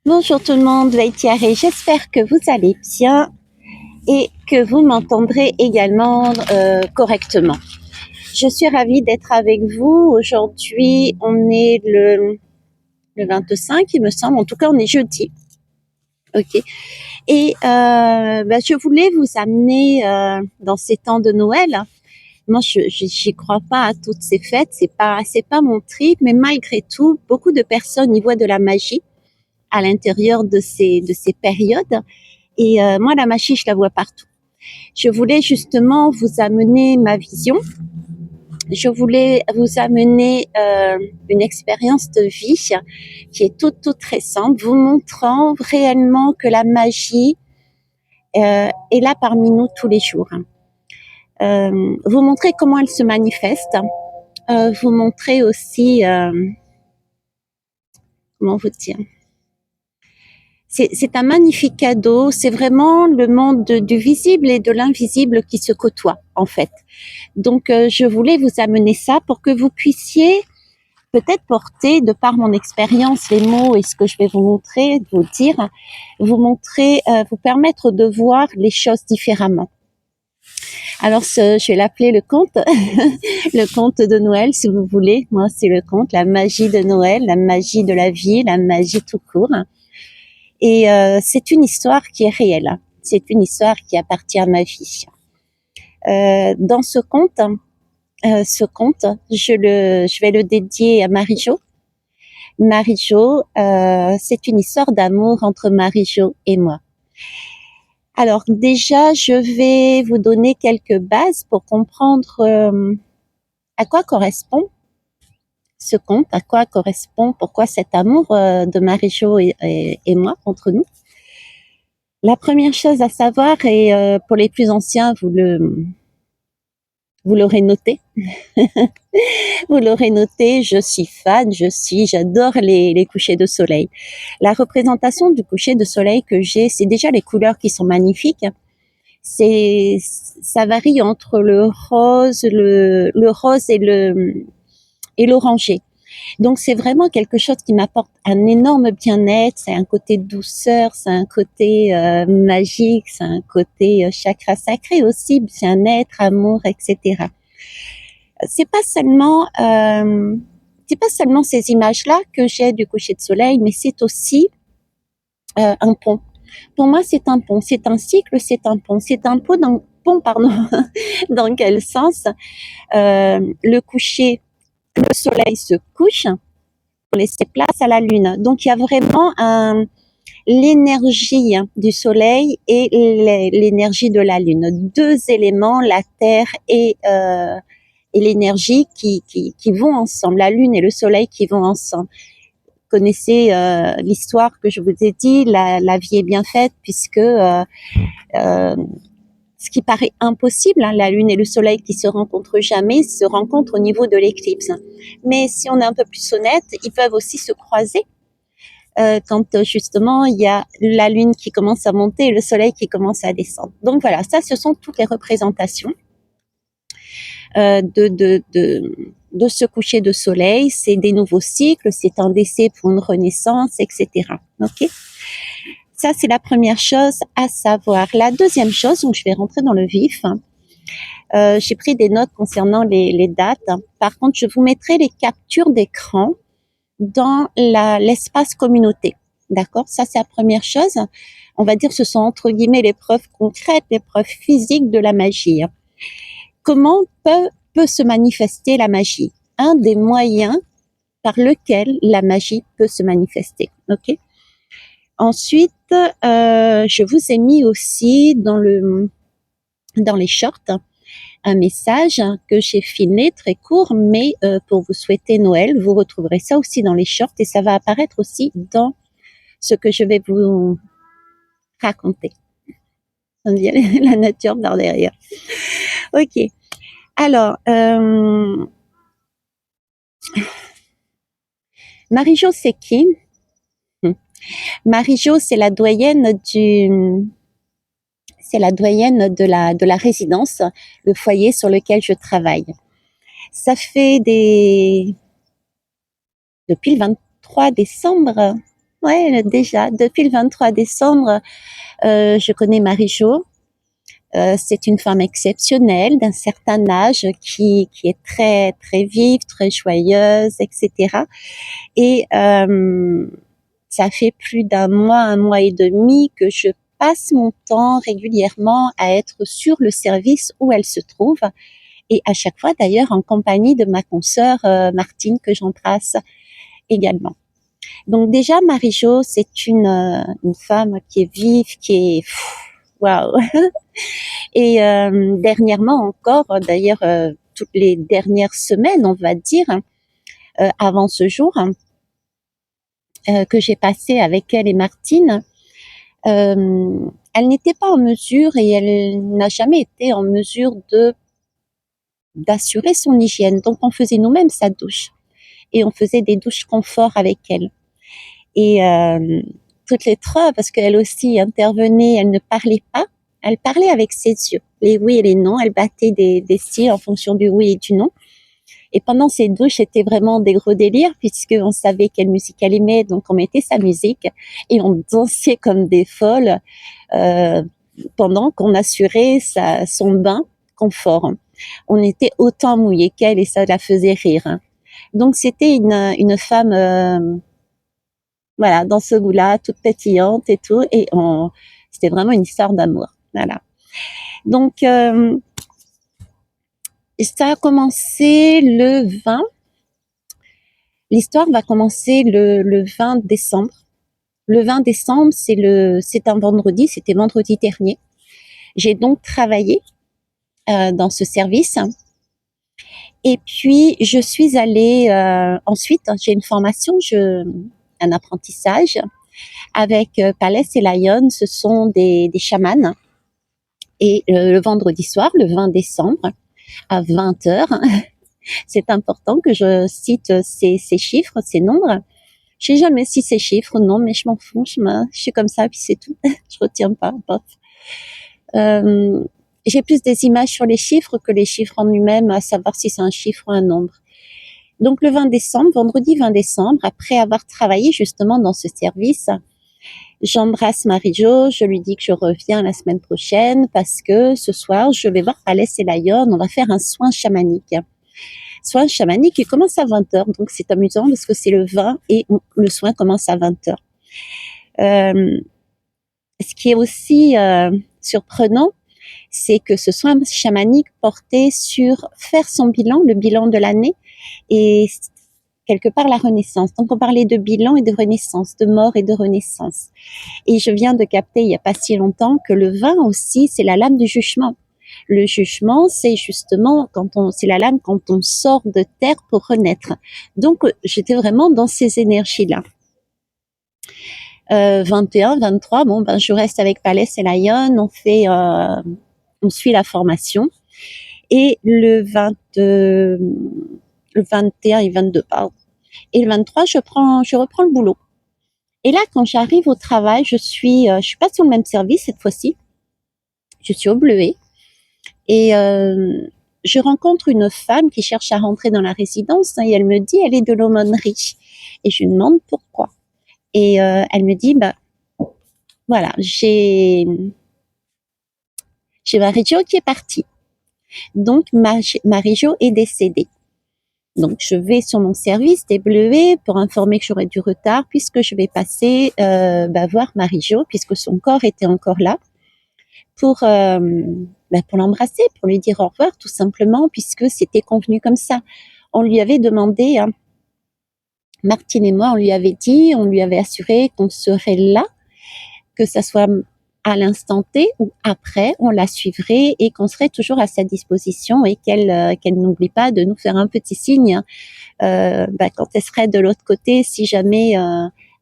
Bonjour tout le monde, Laïtiaré, j'espère que vous allez bien et que vous m'entendrez également correctement. Je suis ravie d'être avec vous. Aujourd'hui, on est le 25, il me semble. En tout cas, on est jeudi. Ok. Et je voulais vous amener dans ces temps de Noël. Moi, j'y crois pas à toutes ces fêtes. C'est pas mon trip, mais malgré tout, beaucoup de personnes y voient de la magie à l'intérieur de ces périodes. Et moi, la magie, je la vois partout. Je voulais justement vous amener ma vision. Je voulais vous amener une expérience de vie qui est toute récente, vous montrant réellement que la magie est là parmi nous tous les jours. Vous montrer comment elle se manifeste. Vous montrer aussi, comment vous dire, c'est un magnifique cadeau. C'est vraiment le monde du visible et de l'invisible qui se côtoient, en fait. Donc, je voulais vous amener ça pour que vous puissiez peut-être porter, de par mon expérience, les mots et ce que je vais vous montrer, vous dire, vous montrer, vous permettre de voir les choses différemment. Alors, je vais l'appeler le conte, le conte de Noël, si vous voulez. Moi, c'est le conte, la magie de Noël, la magie de la vie, la magie tout court. Et c'est une histoire qui est réelle. C'est une histoire qui appartient à ma vie. Dans ce conte, je vais le dédier à Marie-Jo. Marie-Jo, c'est une histoire d'amour entre Marie-Jo et moi. Alors déjà, je vais vous donner quelques bases pour comprendre à quoi correspond ce conte, à quoi correspond, pourquoi cet amour de Marie-Jo et moi, entre nous. La première chose à savoir, et pour les plus anciens, vous l'aurez noté. Vous l'aurez noté, je suis fan, j'adore les couchers de soleil. La représentation du coucher de soleil que j'ai, c'est déjà les couleurs qui sont magnifiques. Ça varie entre le rose et l'orangé. Donc c'est vraiment quelque chose qui m'apporte un énorme bien-être, c'est un côté douceur, c'est un côté magique, c'est un côté chakra sacré aussi, bien-être, amour, etc. C'est pas seulement ces images-là que j'ai du coucher de soleil, mais c'est aussi un pont. Pour moi, c'est un pont, c'est un cycle, c'est un pont, c'est un pont, pardon. Dans quel sens le coucher, le soleil se couche pour laisser place à la lune. Donc il y a vraiment l'énergie du soleil et l'énergie de la lune, deux éléments, la terre et l'énergie qui vont ensemble, la lune et le soleil qui vont ensemble. Vous connaissez l'histoire que je vous ai dit, la vie est bien faite puisque ce qui paraît impossible, hein, la lune et le soleil qui se rencontrent jamais, se rencontrent au niveau de l'éclipse. Mais si on est un peu plus honnête, ils peuvent aussi se croiser quand justement il y a la lune qui commence à monter et le soleil qui commence à descendre. Donc voilà, ça ce sont toutes les représentations de ce coucher de soleil. C'est des nouveaux cycles, c'est un décès pour une renaissance, etc. Ok. Ça, c'est la première chose à savoir. La deuxième chose, donc je vais rentrer dans le vif. J'ai pris des notes concernant les dates. Par contre, je vous mettrai les captures d'écran dans l'espace communauté. D'accord? Ça, c'est la première chose. On va dire, ce sont entre guillemets les preuves concrètes, les preuves physiques de la magie. Comment peut se manifester la magie? Un des moyens par lequel la magie peut se manifester. Ok? Ensuite, je vous ai mis aussi dans les shorts un message que j'ai filmé très court, mais pour vous souhaiter Noël. Vous retrouverez ça aussi dans les shorts et ça va apparaître aussi dans ce que je vais vous raconter. On dit la nature par derrière. Ok. Alors, Marie-Jo, c'est qui? Marie-Jo, c'est la doyenne de la résidence, le foyer sur lequel je travaille. Ça fait depuis le 23 décembre, Ouais, déjà, depuis le 23 décembre, je connais Marie-Jo. C'est une femme exceptionnelle d'un certain âge qui est très très vive, très joyeuse, etc. Et ça fait plus un mois et demi que je passe mon temps régulièrement à être sur le service où elle se trouve et à chaque fois d'ailleurs en compagnie de ma consoeur Martine que j'embrasse également. Donc déjà Marie-Jo, c'est une femme qui est vive, qui est waouh. Et dernièrement encore, d'ailleurs toutes les dernières semaines, on va dire, avant ce jour que j'ai passé avec elle et Martine, elle n'était pas en mesure et elle n'a jamais été en mesure d'assurer son hygiène. Donc on faisait nous-mêmes sa douche et on faisait des douches confort avec elle. Et toutes les trois, parce qu'elle aussi intervenait, elle ne parlait pas, elle parlait avec ses yeux, les oui et les non, elle battait des cils en fonction du oui et du non. Et pendant ces douches, c'était vraiment des gros délires puisqu'on savait quelle musique elle aimait, donc on mettait sa musique et on dansait comme des folles pendant qu'on assurait son bain confort. On était autant mouillés qu'elle et ça la faisait rire. Donc c'était une femme voilà, dans ce goût-là, toute pétillante et tout, et c'était vraiment une histoire d'amour. Voilà. Donc ça a commencé le 20. L'histoire va commencer le 20 décembre. Le 20 décembre, c'est un vendredi, c'était vendredi dernier. J'ai donc travaillé dans ce service. Et puis, je suis allée ensuite, j'ai une formation, un apprentissage avec Palès et Lyon. Ce sont des chamans. Et le vendredi soir, le 20 décembre, à 20 heures, c'est important que je cite ces chiffres, ces nombres. Je sais jamais si ces chiffres, non, mais je m'en fous, je suis comme ça, puis c'est tout. Je retiens pas, bof. J'ai plus des images sur les chiffres que les chiffres en eux-mêmes, à savoir si c'est un chiffre ou un nombre. Donc le 20 décembre, vendredi 20 décembre, après avoir travaillé justement dans ce service, j'embrasse Marie-Jo, je lui dis que je reviens la semaine prochaine parce que ce soir, je vais voir Palès et Lyon, on va faire un soin chamanique. Soin chamanique qui commence à 20h, donc c'est amusant parce que c'est le 20 et le soin commence à 20h. Ce qui est aussi surprenant, c'est que ce soin chamanique portait sur faire son bilan, le bilan de l'année, et quelque part la renaissance. Donc on parlait de bilan et de renaissance, de mort et de renaissance. Et je viens de capter il n'y a pas si longtemps que le 20 aussi, c'est la lame du jugement. Le jugement, c'est justement c'est la lame quand on sort de terre pour renaître. Donc j'étais vraiment dans ces énergies-là. 21, 23, bon ben je reste avec Palès et Lyon, on suit la formation. Et le 21 et 22, pardon. Et le 23, je reprends le boulot. Et là, quand j'arrive au travail, je suis pas sur le même service cette fois-ci. Je suis au Bleuet. Et je rencontre une femme qui cherche à rentrer dans la résidence et elle me dit, elle est de l'aumônerie. Et je lui demande pourquoi. Et elle me dit, voilà, j'ai Marie-Jo qui est partie. Donc, Marie-Jo est décédée. Donc, je vais sur mon service des Bleuets pour informer que j'aurai du retard puisque je vais passer voir Marie-Jo puisque son corps était encore là pour l'embrasser, pour lui dire au revoir tout simplement puisque c'était convenu comme ça. On lui avait demandé, Martine et moi, on lui avait assuré qu'on serait là, que ça soit à l'instant T ou après, on la suivrait et qu'on serait toujours à sa disposition et qu'elle n'oublie pas de nous faire un petit signe quand elle serait de l'autre côté si jamais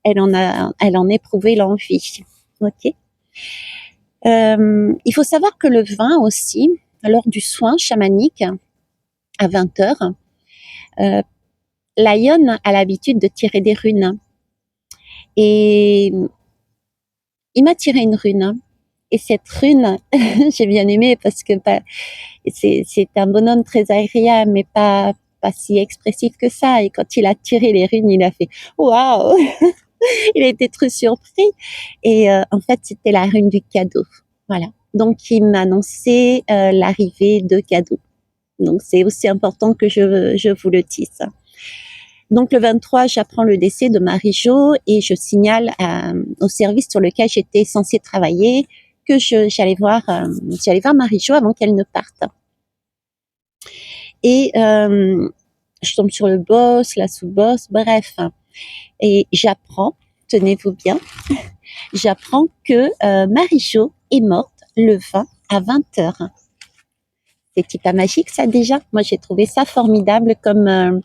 elle en éprouvait l'envie. Ok. Il faut savoir que le 20 aussi, lors du soin chamanique à 20h, Lyon a l'habitude de tirer des runes et il m'a tiré une rune. Et cette rune, j'ai bien aimé parce que c'est un bonhomme très agréable, mais pas si expressif que ça. Et quand il a tiré les runes, il a fait waouh. Il a été très surpris. Et en fait, c'était la rune du cadeau. Voilà. Donc, il m'a annoncé l'arrivée de cadeaux. Donc, c'est aussi important que je vous le dise. Donc, le 23, j'apprends le décès de Marie-Jo et je signale au service sur lequel j'étais censée travailler que j'allais voir Marie-Jo avant qu'elle ne parte. Et je tombe sur le boss, la sous-boss, bref. Et j'apprends, tenez-vous bien, j'apprends que Marie-Jo est morte le 20 à 20h. C'est pas magique ça déjà? Moi j'ai trouvé ça formidable comme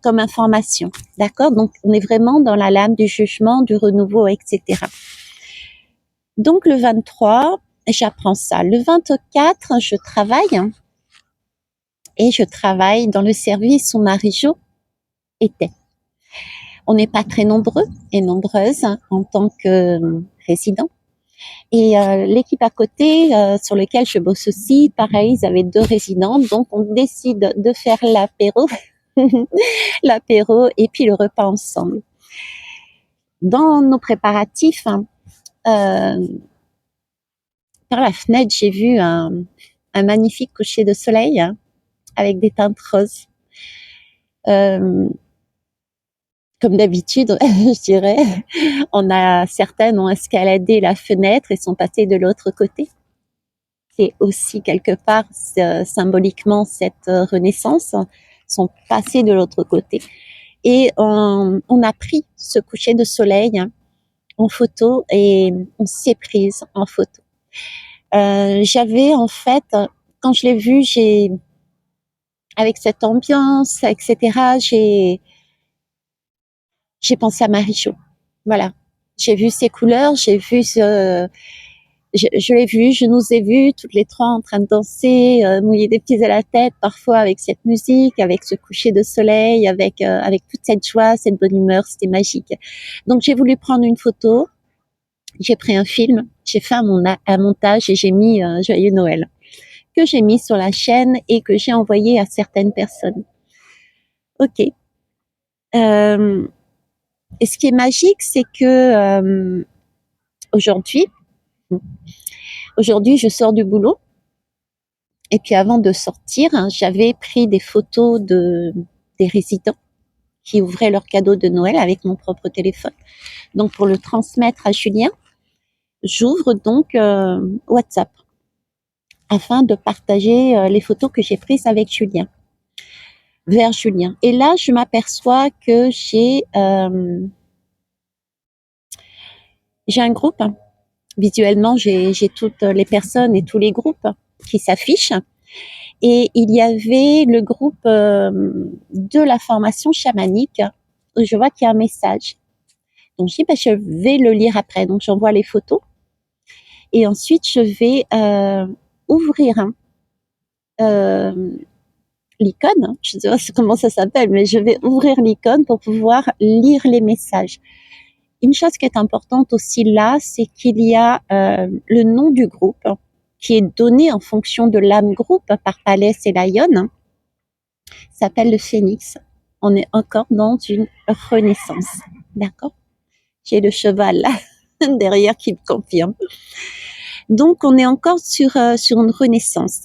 comme information. D'accord? Donc on est vraiment dans la lame du jugement, du renouveau, etc. Donc le 23, j'apprends ça. Le 24, je travaille et je travaille dans le service où Marie-Jo était. On n'est pas très nombreux et nombreuses en tant que résidents. Et l'équipe à côté, sur lequel je bosse aussi, pareil, ils avaient 2 résidents, donc on décide de faire l'apéro, l'apéro et puis le repas ensemble. Dans nos préparatifs, par la fenêtre, j'ai vu un magnifique coucher de soleil avec des teintes roses. Comme d'habitude, je dirais, certaines ont escaladé la fenêtre et sont passées de l'autre côté. C'est aussi quelque part symboliquement cette renaissance, sont passées de l'autre côté. Et on a pris ce coucher de soleil en photo et on s'est prise en photo. J'avais en fait, quand je l'ai vu, avec cette ambiance, etc., j'ai pensé à Marie-Jo. Voilà. J'ai vu ses couleurs, je l'ai vu, je nous ai vus toutes les 3 en train de danser, mouiller des pieds à la tête, parfois avec cette musique, avec ce coucher de soleil, avec toute cette joie, cette bonne humeur, c'était magique. Donc j'ai voulu prendre une photo, j'ai pris un film, j'ai fait un montage et j'ai mis Joyeux Noël, que j'ai mis sur la chaîne et que j'ai envoyé à certaines personnes. Ok. Et ce qui est magique, c'est que aujourd'hui, je sors du boulot. Et puis avant de sortir, j'avais pris des photos des résidents qui ouvraient leurs cadeaux de Noël avec mon propre téléphone. Donc pour le transmettre à Julien, j'ouvre donc WhatsApp afin de partager les photos que j'ai prises avec Julien, vers Julien. Et là, je m'aperçois que j'ai un groupe. Visuellement, j'ai toutes les personnes et tous les groupes qui s'affichent. Et il y avait le groupe de la formation chamanique où je vois qu'il y a un message. Donc je dis, je vais le lire après. Donc j'envoie les photos. Et ensuite, je vais ouvrir l'icône. Je ne sais pas comment ça s'appelle, mais je vais ouvrir l'icône pour pouvoir lire les messages. Une chose qui est importante aussi là, c'est qu'il y a le nom du groupe qui est donné en fonction de l'âme groupe par Palès et Lion, s'appelle le Phénix. On est encore dans une renaissance. D'accord? J'ai le cheval là, derrière qui me confirme. Donc, on est encore sur une renaissance.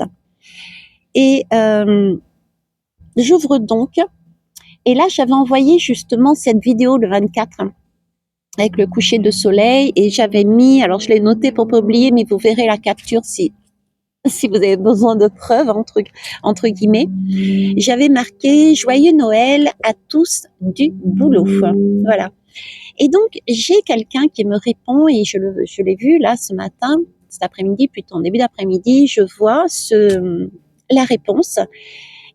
Et j'ouvre donc. Et là, j'avais envoyé justement cette vidéo le 24 avec le coucher de soleil et j'avais mis, alors je l'ai noté pour pas oublier, mais vous verrez la capture si vous avez besoin de preuves, entre guillemets. J'avais marqué « Joyeux Noël à tous du boulot ». Voilà. Et donc, j'ai quelqu'un qui me répond et je l'ai vu là ce matin, cet après-midi, plutôt en début d'après-midi, je vois la réponse.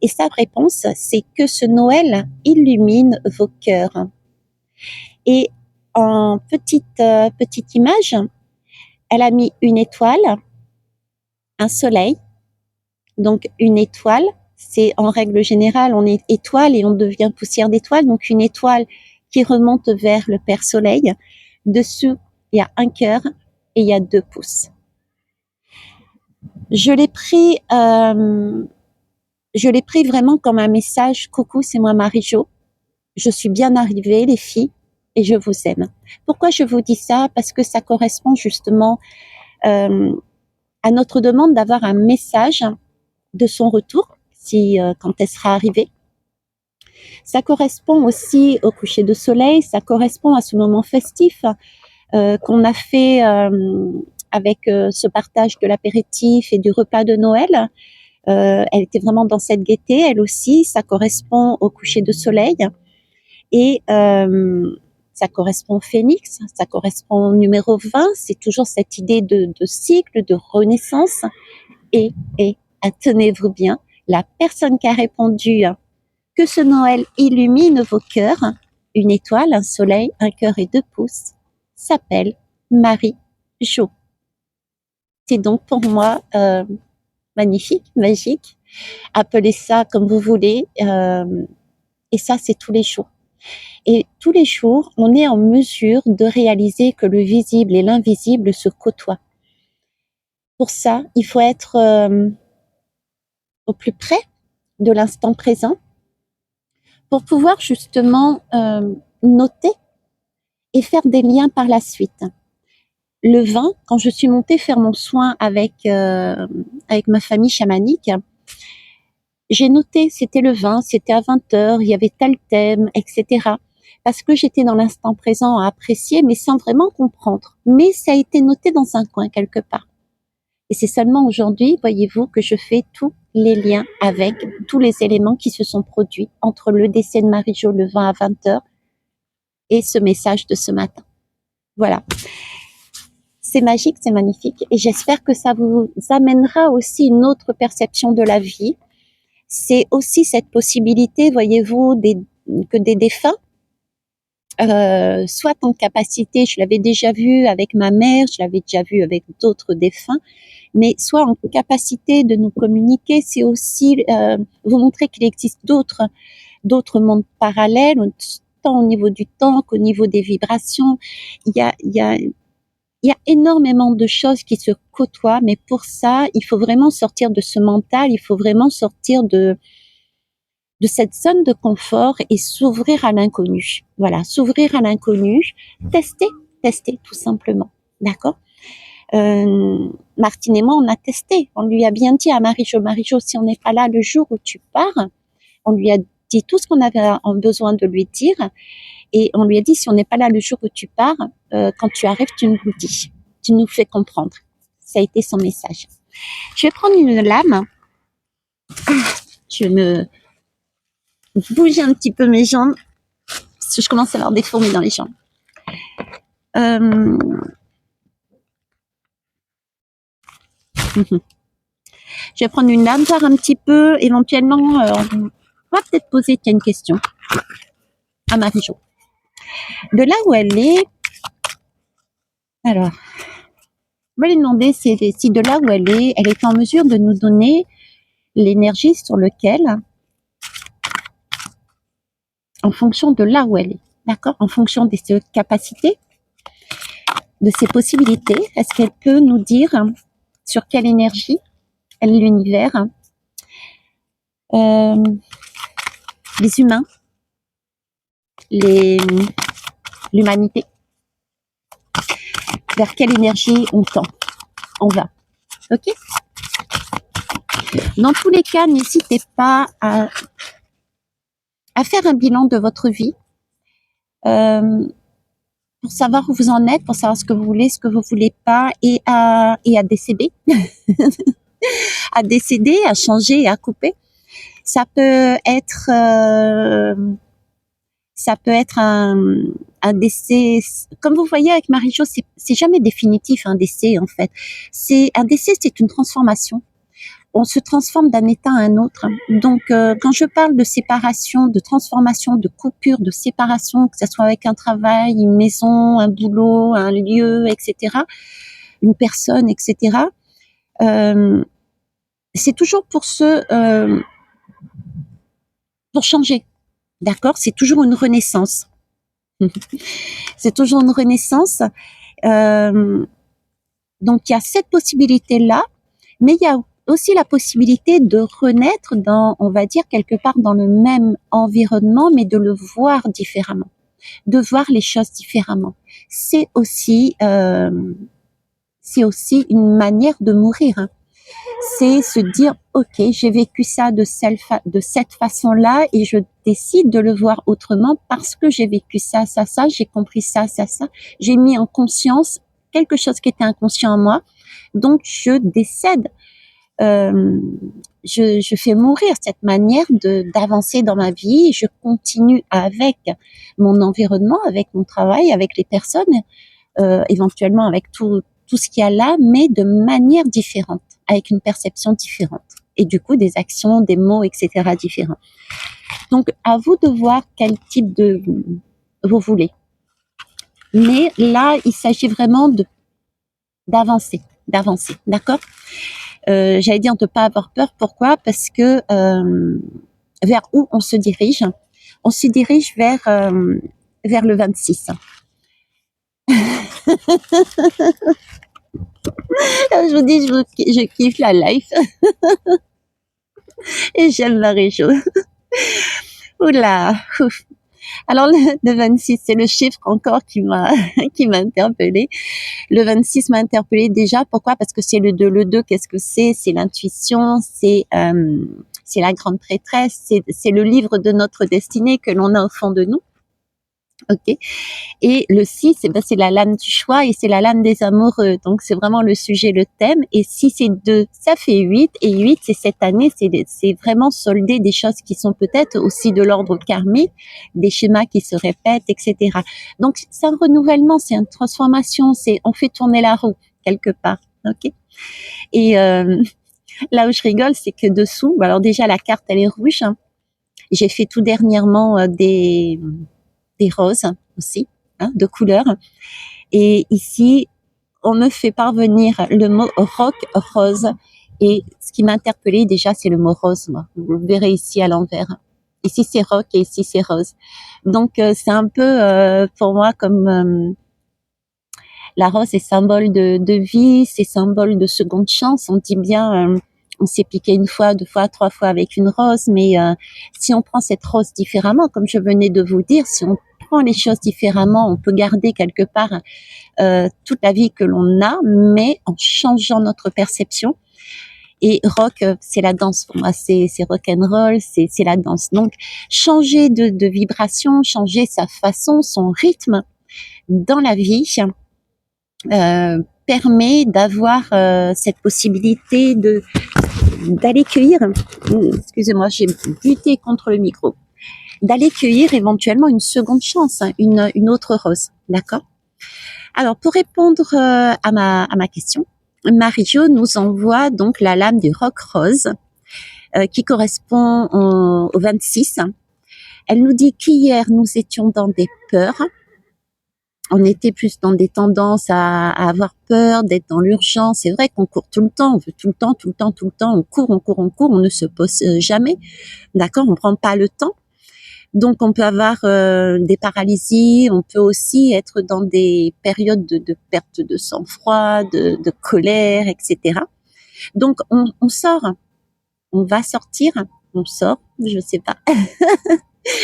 Et sa réponse, c'est que ce Noël illumine vos cœurs. Et en petite image, elle a mis une étoile, un soleil. Donc une étoile, c'est en règle générale, on est étoile et on devient poussière d'étoile. Donc une étoile qui remonte vers le Père Soleil. Dessous, il y a un cœur et il y a 2 pouces. Je l'ai pris vraiment comme un message. Coucou, c'est moi Marie-Jo. Je suis bien arrivée, les filles. et je vous aime. Pourquoi je vous dis ça? Parce que ça correspond justement à notre demande d'avoir un message de son retour, si quand elle sera arrivée. Ça correspond aussi au coucher de soleil, ça correspond à ce moment festif qu'on a fait avec ce partage de l'apéritif et du repas de Noël. Elle était vraiment dans cette gaieté, elle aussi, ça correspond au coucher de soleil. Et ça correspond au phénix, ça correspond au numéro 20, c'est toujours cette idée de cycle, de renaissance. Et tenez-vous bien, la personne qui a répondu que ce Noël illumine vos cœurs, une étoile, un soleil, un cœur et 2 pouces, s'appelle Marie-Jo. C'est donc pour moi magnifique, magique. Appelez ça comme vous voulez. Et ça, c'est tous les jours. Et tous les jours, on est en mesure de réaliser que le visible et l'invisible se côtoient. Pour ça, il faut être au plus près de l'instant présent pour pouvoir justement noter et faire des liens par la suite. Le 20, quand je suis montée faire mon soin avec ma famille chamanique, j'ai noté, c'était le 20, c'était à 20h, il y avait tel thème, etc. Parce que j'étais dans l'instant présent à apprécier, mais sans vraiment comprendre. Mais ça a été noté dans un coin quelque part. Et c'est seulement aujourd'hui, voyez-vous, que je fais tous les liens avec tous les éléments qui se sont produits entre le décès de Marie-Jo le 20 à 20h et ce message de ce matin. Voilà. C'est magique, c'est magnifique. Et j'espère que ça vous amènera aussi une autre perception de la vie. C'est aussi cette possibilité, voyez-vous, que des défunts soit en capacité, je l'avais déjà vu avec ma mère, je l'avais déjà vu avec d'autres défunts, mais soit en capacité de nous communiquer, c'est aussi vous montrer qu'il existe d'autres mondes parallèles, tant au niveau du temps qu'au niveau des vibrations. Il y a énormément de choses qui se côtoient, mais pour ça, il faut vraiment sortir de ce mental, il faut vraiment sortir de cette zone de confort et s'ouvrir à l'inconnu. Voilà, s'ouvrir à l'inconnu, tester tout simplement. D'accord? Martine et moi, on a testé. On lui a bien dit à Marie-Jo, si on n'est pas là le jour où tu pars, on lui a dit tout ce qu'on avait besoin de lui dire. Et on lui a dit, si on n'est pas là le jour où tu pars, quand tu arrives, tu nous le dis. Tu nous fais comprendre. Ça a été son message. Je vais prendre une lame. Je me bouge un petit peu mes jambes, parce que je commence à avoir des fourmis dans les jambes. Je vais prendre une lame, voir un petit peu, éventuellement, on va peut-être poser une question à Marie-Jo. De là où elle est, alors, on va lui demander si de là où elle est en mesure de nous donner l'énergie sur laquelle, en fonction de là où elle est, d'accord, en fonction de ses capacités, de ses possibilités, est-ce qu'elle peut nous dire sur quelle énergie l'univers, les humains, l'humanité, vers quelle énergie on va, ok? Dans tous les cas, n'hésitez pas à faire un bilan de votre vie, pour savoir où vous en êtes, pour savoir ce que vous voulez, ce que vous voulez pas, et à décéder, à décéder, à changer et à couper. Ça peut être un décès, comme vous voyez avec Marie-Jo, c'est jamais définitif un décès en fait. Un décès, c'est une transformation. On se transforme d'un état à un autre. Donc, quand je parle de séparation, de transformation, de coupure, de séparation, que ce soit avec un travail, une maison, un boulot, un lieu, etc., une personne, etc., c'est toujours pour changer. D'accord? C'est toujours une renaissance. C'est toujours une renaissance. Donc, il y a cette possibilité-là, mais il y a aussi la possibilité de renaître dans, on va dire, quelque part dans le même environnement, mais de le voir différemment. de voir les choses différemment. C'est aussi une manière de mourir. Hein. C'est se dire, ok, j'ai vécu ça de cette façon-là et je décide de le voir autrement parce que j'ai vécu ça, j'ai compris ça, j'ai mis en conscience quelque chose qui était inconscient en moi, donc je décède, je fais mourir cette manière d'avancer dans ma vie, je continue avec mon environnement, avec mon travail, avec les personnes, éventuellement avec tout ce qu'il y a là, mais de manière différente, avec une perception différente. Et du coup, des actions, des mots, etc. différents. Donc, à vous de voir quel type de vous voulez. Mais là, il s'agit vraiment d'avancer, d'accord? J'allais dire de ne pas avoir peur. Pourquoi? Parce que vers où on se dirige? On se dirige vers le 26. Je vous dis, je kiffe la life et j'aime la région. Oula, ouf. Alors le 26, c'est le chiffre encore qui m'a interpellée. Le 26 m'a interpellée déjà. Pourquoi? Parce que c'est le 2. Le 2, qu'est-ce que c'est? C'est l'intuition, c'est la grande prêtresse, c'est le livre de notre destinée que l'on a au fond de nous. Ok. Et le 6, c'est la lame du choix et c'est la lame des amoureux. Donc, c'est vraiment le sujet, le thème. Et 6 et 2, ça fait 8. Et 8, c'est cette année, c'est vraiment solder des choses qui sont peut-être aussi de l'ordre karmique, des schémas qui se répètent, etc. Donc, c'est un renouvellement, c'est une transformation, on fait tourner la roue, quelque part. Ok. Et là où je rigole, c'est que dessous, alors déjà, la carte, elle est rouge. Hein. J'ai fait tout dernièrement des roses aussi, hein, de couleurs. Et ici, on me fait parvenir le mot rock rose. Et ce qui m'a interpellée déjà, c'est le mot rose. Moi. Vous le verrez ici à l'envers. Ici, c'est rock et ici, c'est rose. Donc, c'est un peu pour moi comme la rose est symbole de vie, c'est symbole de seconde chance. On dit bien, on s'est piqué 1 fois, 2 fois, 3 fois avec une rose, mais si on prend cette rose différemment, comme je venais de vous dire, si on prend les choses différemment, on peut garder quelque part toute la vie que l'on a, mais en changeant notre perception. Et rock, c'est la danse pour moi, c'est rock and roll, c'est la danse. Donc, changer de vibration, changer sa façon, son rythme dans la vie, permet d'avoir cette possibilité d'aller cueillir, excusez-moi, j'ai buté contre le micro, d'aller cueillir éventuellement une seconde chance, hein, une autre rose, d'accord? Alors, pour répondre à ma question, Marie-Jo nous envoie donc la lame du roc rose qui correspond au 26. Elle nous dit qu'hier, nous étions dans des peurs. On était plus dans des tendances à avoir peur, d'être dans l'urgence. C'est vrai qu'on court tout le temps, on veut tout le temps, on court, on ne se pose jamais, d'accord? On prend pas le temps. Donc, on peut avoir des paralysies, on peut aussi être dans des périodes de perte de sang-froid, de colère, etc. Donc, on sort, on va sortir, on sort, je sais pas,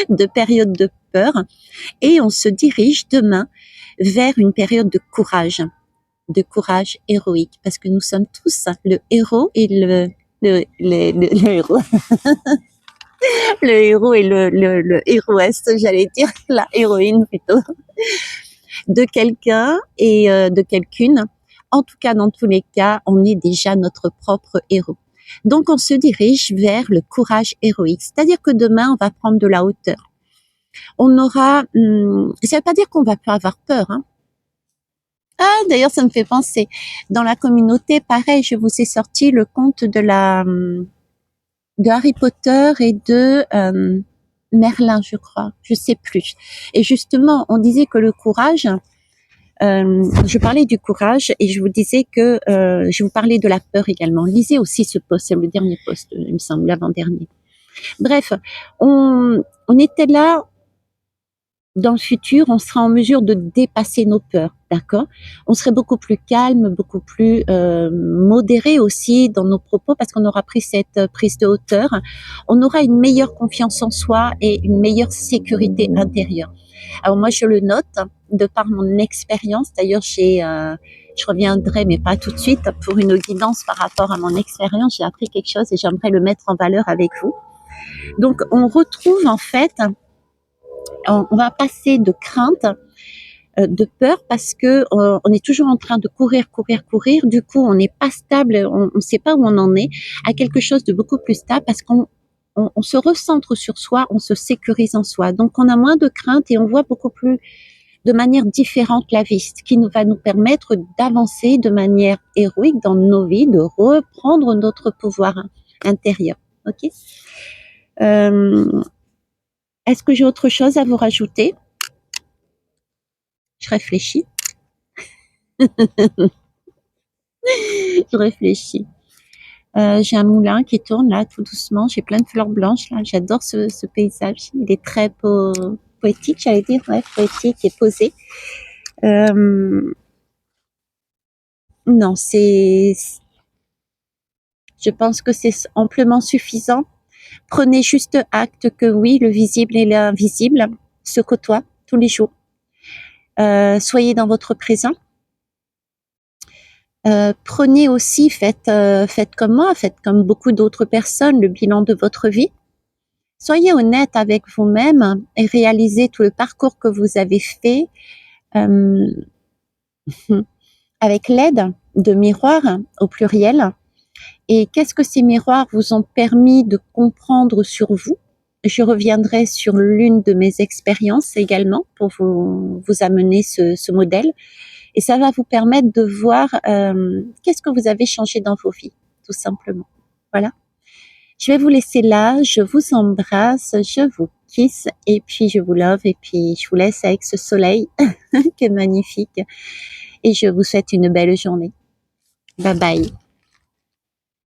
de périodes de peur et on se dirige demain vers une période de courage héroïque, parce que nous sommes tous le héros et le héros. Le héros et le héroïste, j'allais dire, la héroïne plutôt, de quelqu'un et de quelqu'une. En tout cas, dans tous les cas, on est déjà notre propre héros. Donc, on se dirige vers le courage héroïque. C'est-à-dire que demain, on va prendre de la hauteur. On aura, ça veut pas dire qu'on va pas avoir peur, hein. Ah, d'ailleurs, ça me fait penser. Dans la communauté, pareil, je vous ai sorti le conte de Harry Potter et de Merlin, je crois, je sais plus. Et justement, on disait que le courage, je parlais du courage et je vous disais que je vous parlais de la peur également. Lisez aussi ce post, c'est le dernier post, il me semble, l'avant-dernier. Bref, on était là. Dans le futur, on sera en mesure de dépasser nos peurs, d'accord? On serait beaucoup plus calme, beaucoup plus modéré aussi dans nos propos parce qu'on aura pris cette prise de hauteur. On aura une meilleure confiance en soi et une meilleure sécurité intérieure. Alors moi, je le note de par mon expérience. D'ailleurs, je reviendrai, mais pas tout de suite, pour une guidance par rapport à mon expérience. J'ai appris quelque chose et j'aimerais le mettre en valeur avec vous. Donc, on retrouve en fait, on va passer de crainte, de peur parce que on est toujours en train de courir, courir, courir. Du coup, on n'est pas stable, on ne sait pas où on en est, à quelque chose de beaucoup plus stable parce qu'on se recentre sur soi, on se sécurise en soi. Donc, on a moins de crainte et on voit beaucoup plus de manière différente la vie, ce qui va nous permettre d'avancer de manière héroïque dans nos vies, de reprendre notre pouvoir intérieur. Ok. Est-ce que j'ai autre chose à vous rajouter? Je réfléchis. Je réfléchis. J'ai un moulin qui tourne là tout doucement. J'ai plein de fleurs blanches là. J'adore ce paysage. Il est très poétique, j'allais dire, ouais, poétique et posé. Non, je pense que c'est amplement suffisant. Prenez juste acte que oui, le visible et l'invisible se côtoient tous les jours. Soyez dans votre présent. Prenez aussi, faites comme moi, faites comme beaucoup d'autres personnes, le bilan de votre vie. Soyez honnête avec vous-même et réalisez tout le parcours que vous avez fait avec l'aide de miroirs au pluriel. Et qu'est-ce que ces miroirs vous ont permis de comprendre sur vous? Je reviendrai sur l'une de mes expériences également pour vous amener ce modèle. Et ça va vous permettre de voir qu'est-ce que vous avez changé dans vos vies, tout simplement. Voilà. Je vais vous laisser là. Je vous embrasse, je vous kiss et puis je vous love et puis je vous laisse avec ce soleil qui est magnifique. Et je vous souhaite une belle journée. Bye bye.